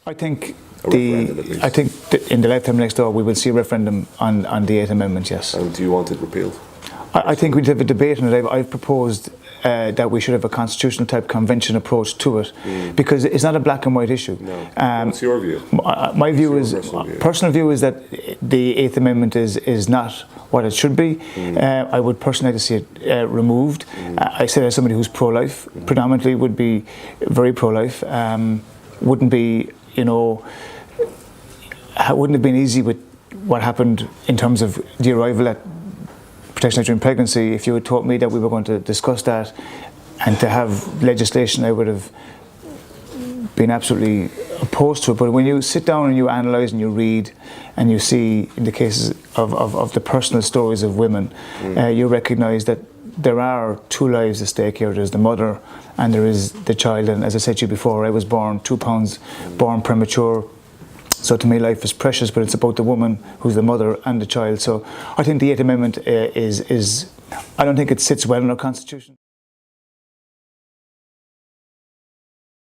I think in the lifetime next door we will see a referendum on the 8th Amendment, yes. And do you want it repealed? I think we need to have a debate on it. I've proposed that we should have a constitutional type convention approach to it, because it's not a black and white issue. No. What's your view? My view is, personal view is that the 8th Amendment is not what it should be. I would personally like to see it removed. I say as somebody who's pro-life, predominantly would be very pro-life. Wouldn't be, wouldn't have been easy with what happened in terms of the arrival at protection during pregnancy. If you had told me that we were going to discuss that and to have legislation, I would have been absolutely opposed to it. But when you sit down and you analyse and you read and you see in the cases of the personal stories of women, you recognise that there are two lives at stake here. There's the mother and there is the child. And as I said to you before, I was born 2 pounds, born premature. So to me, life is precious, but it's about the woman who's the mother and the child. So I think the 8th Amendment I don't think it sits well in our Constitution.